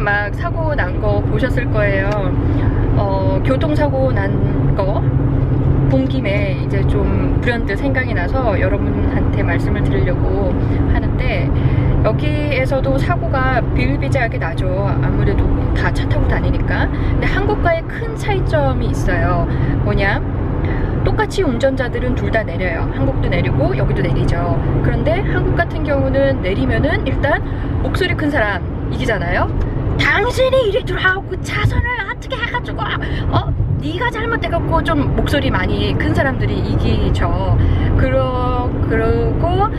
막 사고 난 거 보셨을 거예요. 교통사고 난 거 본 김에 이제 좀 불현듯 생각이 나서 여러분한테 말씀을 드리려고 하는데, 여기에서도 사고가 비일비재하게 나죠. 아무래도 다 차 타고 다니니까. 근데 한국과의 큰 차이점이 있어요. 뭐냐? 똑같이 운전자들은 둘 다 내려요. 한국도 내리고 여기도 내리죠. 그런데 한국 같은 경우는 내리면은 일단 목소리 큰 사람 이기잖아요. 당신이 이리 들어오고 차선을 어떻게 해가지고 네가 잘못해갖고 좀 목소리 많이 큰 사람들이 이기죠. 그러고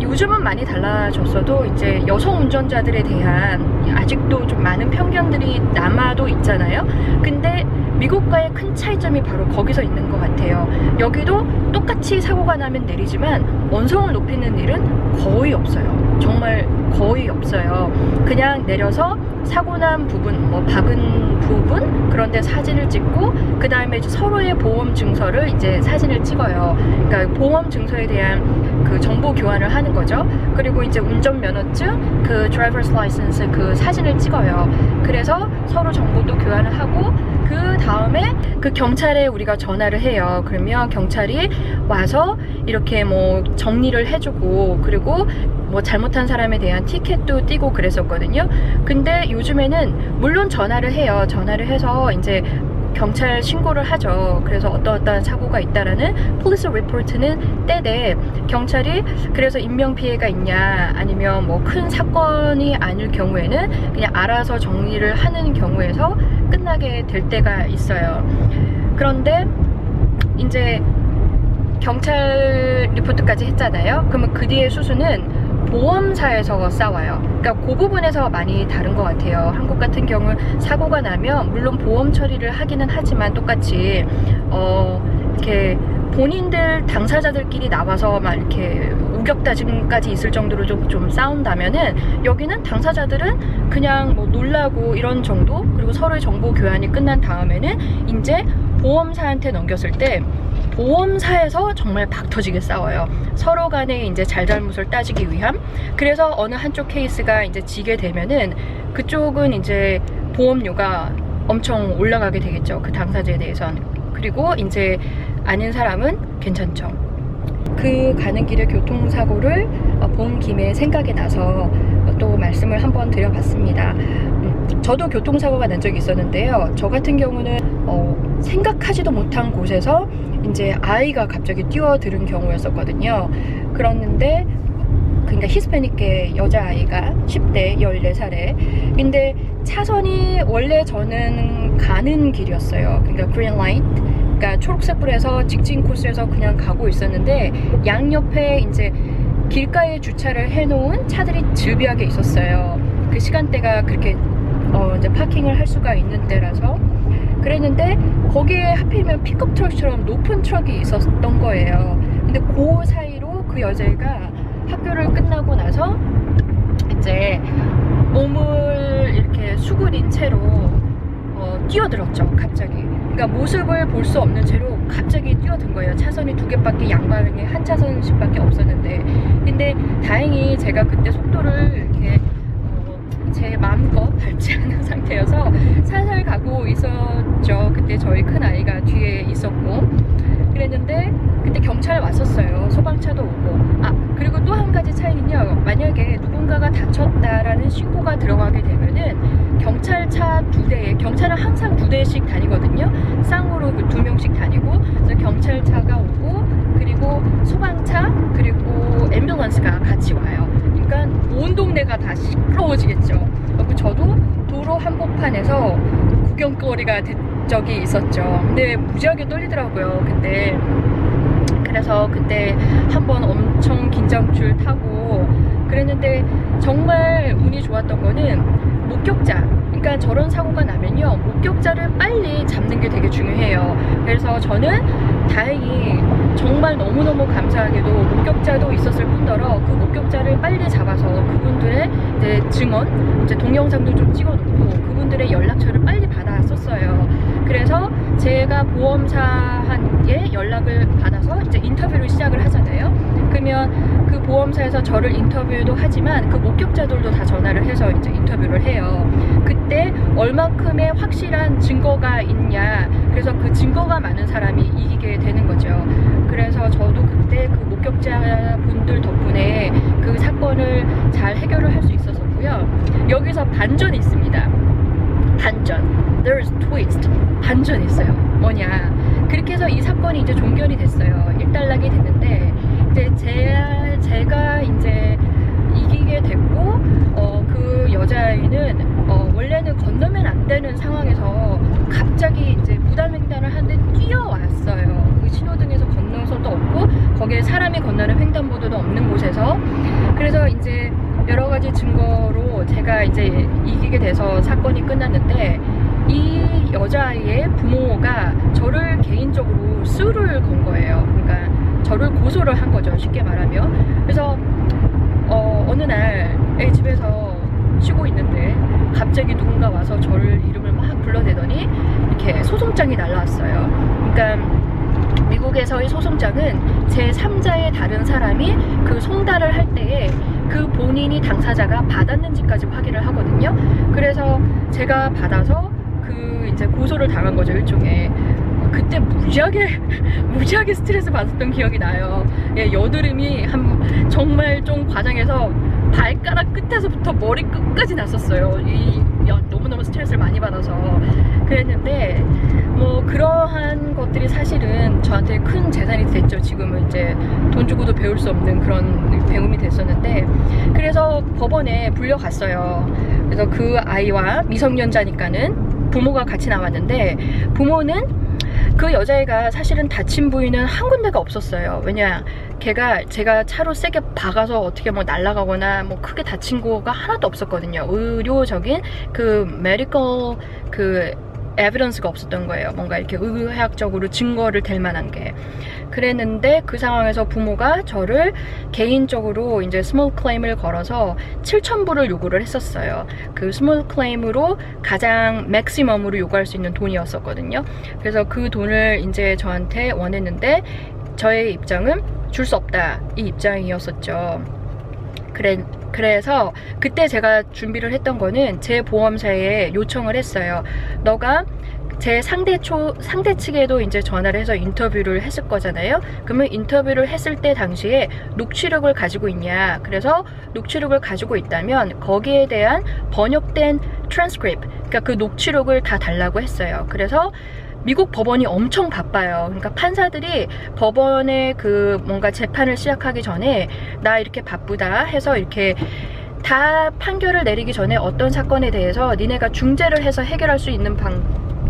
요즘은 많이 달라졌어도 이제 여성 운전자들에 대한 아직도 좀 많은 편견들이 남아도 있잖아요. 근데 미국과의 큰 차이점이 바로 거기서 있는 것 같아요. 여기도 똑같이 사고가 나면 내리지만 언성을 높이는 일은 거의 없어요. 정말 거의 없어요. 그냥 내려서 사고 난 부분, 뭐 박은 부분, 그런데 사진을 찍고 그 다음에 서로의 보험 증서를 이제 사진을 찍어요. 그러니까 보험 증서에 대한 그 정보 교환을 하는 거죠. 그리고 이제 운전면허증, 그 driver's license 그 사진을 찍어요. 그래서 서로 정보도 교환을 하고 그 다음에 그 경찰에 우리가 전화를 해요. 그러면 경찰이 와서 이렇게 뭐 정리를 해주고, 그리고 뭐 잘못한 사람에 대한 티켓도 띄고 그랬었거든요. 근데 요즘에는 물론 전화를 해요. 전화를 해서 이제 경찰 신고를 하죠. 그래서 어떠한 사고가 있다라는 police report는 떼되, 경찰이 그래서 인명피해가 있냐 아니면 뭐 큰 사건이 아닐 경우에는 그냥 알아서 정리를 하는 경우에서 끝나게 될 때가 있어요. 그런데 이제 경찰 리포트까지 했잖아요. 그러면 그 뒤에 수수는 보험사에서 싸워요. 그러니까 그 부분에서 많이 다른 것 같아요. 한국 같은 경우는 사고가 나면 물론 보험 처리를 하기는 하지만 똑같이 이렇게 본인들 당사자들끼리 나와서 막 이렇게 우격다짐까지 있을 정도로 좀 싸운다면은, 여기는 당사자들은 그냥 뭐 놀라고 이런 정도, 그리고 서로의 정보 교환이 끝난 다음에는 이제 보험사한테 넘겼을 때 보험사에서 정말 박 터지게 싸워요. 서로 간에 이제 잘잘못을 따지기 위함. 그래서 어느 한쪽 케이스가 이제 지게 되면은 그쪽은 이제 보험료가 엄청 올라가게 되겠죠. 그 당사자에 대해서는. 그리고 이제 아닌 사람은 괜찮죠. 그 가는 길에 교통사고를 본 김에 생각이 나서 또 말씀을 한번 드려봤습니다. 저도 교통사고가 난 적이 있었는데요. 저 같은 경우는 생각하지도 못한 곳에서 이제 아이가 갑자기 뛰어드는 경우였었거든요. 그랬는데 그러니까 히스패닉계 여자아이가 10대 14살에, 근데 차선이 원래 저는 가는 길이었어요. 그러니까 그린 라이트, 그러니까 초록색불에서 직진 코스에서 그냥 가고 있었는데 양옆에 이제 길가에 주차를 해놓은 차들이 즐비하게 있었어요. 그 시간대가 그렇게 이제 파킹을 할 수가 있는 때라서. 그랬는데 거기에 하필이면 픽업 트럭처럼 높은 트럭이 있었던 거예요. 근데 그 사이로 그 여자애가 학교를 끝나고 나서 이제 몸을 이렇게 수그린 채로 뛰어들었죠. 갑자기. 그러니까 모습을 볼 수 없는 채로 갑자기 뛰어든 거예요. 차선이 두 개밖에, 양방향에 한 차선씩밖에 없었는데. 근데 다행히 제가 그때 속도를 이렇게 제 마음껏 밟지 않은 상태여서 살살 가고 있었죠. 그때 저희 큰 아이가 뒤에 있었고. 그랬는데 그때 경찰 왔었어요. 소방차도 오고. 그리고 또 한 가지 차이는요, 만약에 누군가가 다쳤다라는 신고가 들어가게 되면은 경찰차 2대에, 경찰은 항상 2대씩 다니거든요. 쌍으로 그 2명씩 다니고, 그래서 경찰차가 오고, 그리고 소방차, 그리고 앰뷸런스가 같이 와요. 그러니까 온 동네가 다 시끄러워지겠죠. 그리고 저도 도로 한복판에서 구경거리가 된 적이 있었죠. 근데 무지하게 떨리더라고요. 근데 그래서 그때 한번 엄청 긴장줄 타고 그랬는데, 정말 운이 좋았던 거는 목격자, 그러니까 저런 사고가 나면요, 목격자를 빨리 잡는 게 되게 중요해요. 그래서 저는 다행히 정말 너무너무 감사하게도 목격자도 있었을 뿐더러 그 목격자를 빨리 잡아서 그분들의 이제 증언, 이제 동영상도 좀 찍어놓고 그분들의 연락처를 빨리 받았었어요. 그래서 제가 제가 보험사에 연락을 받아서 이제 인터뷰를 시작을 하잖아요. 그러면 그 보험사에서 저를 인터뷰도 하지만 그 목격자들도 다 전화를 해서 이제 인터뷰를 해요. 그때 얼만큼의 확실한 증거가 있냐, 그래서 그 증거가 많은 사람이 이기게 되는 거죠. 그래서 저도 그때 그 목격자분들 덕분에 그 사건을 잘 해결을 할 수 있었고요. 여기서 반전이 있습니다. 반전. There's twist. 반전이 있어요. 뭐냐. 그렇게 해서 이 사건이 이제 종결이 됐어요. 일단락이 됐는데, 이제 제가 이제 이기게 됐고, 그 여자아이는 원래는 건너면 안 되는 상황에서 갑자기 이제 무단횡단을 하는데 뛰어왔어요. 그 신호등에서 건너서도 없고, 거기에 사람이 건너는 횡단보도도 없는 곳에서. 그래서 이제 여러 가지 증거로 제가 이제 이기게 돼서 사건이 끝났는데, 이 여자아이의 부모가 저를 개인적으로 수를 건 거예요. 그러니까 저를 고소를 한 거죠, 쉽게 말하면. 그래서 어느 날 집에서 쉬고 있는데 갑자기 누군가 와서 저를 이름을 막 불러대더니 이렇게 소송장이 날라왔어요. 그러니까 미국에서의 소송장은 제3자의 다른 사람이 그 송달을 할 때에 그 본인이 당사자가 받았는지까지 확인을 하거든요. 그래서 제가 받아서 그 이제 고소를 당한 거죠, 일종의. 그때 무지하게 스트레스 받았던 기억이 나요. 예, 여드름이 정말 좀 과장해서 발가락 끝에서부터 머리 끝까지 났었어요. 너무너무 스트레스를 많이 받아서 그랬는데, 뭐 그러한 것들이 사실은 저한테 큰 재산이 됐죠. 지금은 이제 돈 주고도 배울 수 없는 그런 배움이 됐었는데, 그래서 법원에 불려갔어요. 그래서 그 아이와 미성년자니까는 부모가 같이 나왔는데, 부모는 그 여자애가 사실은 다친 부위는 한 군데가 없었어요. 왜냐, 제가 차로 세게 박아서 어떻게 뭐 날아가거나 뭐 크게 다친 거가 하나도 없었거든요. 의료적인 그 메디컬 그 에비던스가 없었던 거예요. 뭔가 이렇게 의학적으로 증거를 댈 만한 게. 그랬는데 그 상황에서 부모가 저를 개인적으로 이제 스몰 클레임을 걸어서 7,000불을 요구를 했었어요. 그 스몰 클레임으로 가장 맥시멈으로 요구할 수 있는 돈이었었거든요. 그래서 그 돈을 이제 저한테 원했는데, 저의 입장은 줄 수 없다, 이 입장이었었죠. 그래서 그때 제가 준비를 했던 거는 제 보험사에 요청을 했어요. 너가 제 상대 측에도 이제 전화를 해서 인터뷰를 했을 거잖아요. 그러면 인터뷰를 했을 때 당시에 녹취록을 가지고 있냐. 그래서 녹취록을 가지고 있다면 거기에 대한 번역된 트랜스크립트, 그러니까 그 녹취록을 다 달라고 했어요. 그래서 미국 법원이 엄청 바빠요. 그러니까 판사들이 법원에 그 뭔가 재판을 시작하기 전에 나 이렇게 바쁘다 해서 이렇게 다 판결을 내리기 전에 어떤 사건에 대해서 니네가 중재를 해서 해결할 수 있는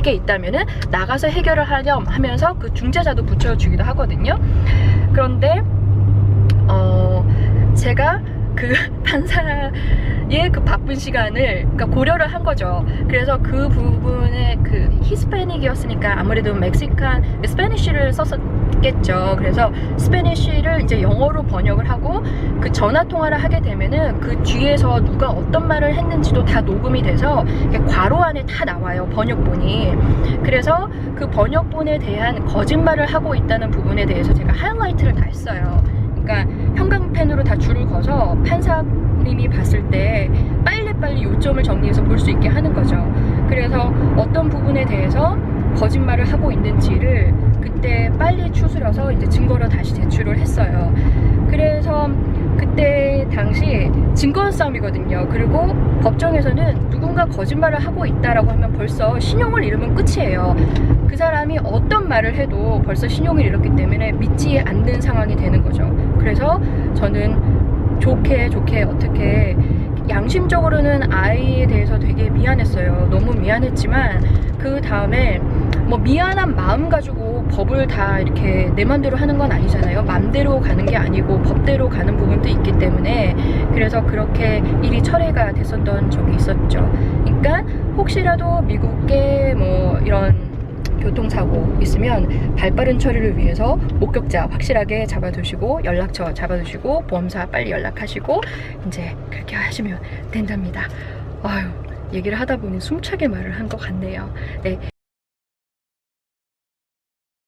게 있다면은 나가서 해결을 하렴 하면서 그 중재자도 붙여주기도 하거든요. 그런데 제가 그 판사의 그 바쁜 시간을 그러니까 고려를 한 거죠. 그래서 그 부분에 그 히스패닉이었으니까 아무래도 스페니쉬를 썼었겠죠. 그래서 스페니쉬를 이제 영어로 번역을 하고 그 전화 통화를 하게 되면은 그 뒤에서 누가 어떤 말을 했는지도 다 녹음이 돼서 괄호 안에 다 나와요, 번역본이. 그래서 그 번역본에 대한 거짓말을 하고 있다는 부분에 대해서 제가 하이라이트를 다 했어요. 그러니까 형광펜으로 다 줄을 그어서 판사님이 봤을 때 빨리빨리 요점을 정리해서 볼 수 있게 하는 거죠. 그래서 어떤 부분에 대해서 거짓말을 하고 있는지를 그때 빨리 추스려서 이제 증거로 다시 제출을 했어요. 그래서 그때 당시 증거 싸움이거든요. 그리고 법정에서는 누군가 거짓말을 하고 있다라고 하면 벌써 신용을 잃으면 끝이에요. 그 사람이 어떤 말을 해도 벌써 신용을 잃었기 때문에 믿지 않는 상황이 되는 거죠. 그래서 저는 좋게 어떻게 양심적으로는 아이에 대해서 되게 미안했어요. 너무 미안했지만 그 다음에 뭐 미안한 마음 가지고 법을 다 이렇게 내 맘대로 하는 건 아니잖아요. 맘대로 가는 게 아니고 법대로 가는 부분도 있기 때문에, 그래서 그렇게 일이 철회가 됐었던 적이 있었죠. 그러니까 혹시라도 미국에 뭐 이런 교통사고 있으면 발빠른 처리를 위해서 목격자 확실하게 잡아두시고 연락처 잡아두시고 보험사 빨리 연락하시고 이제 그렇게 하시면 된답니다. 아유, 얘기를 하다 보니 숨차게 말을 한 것 같네요. 네,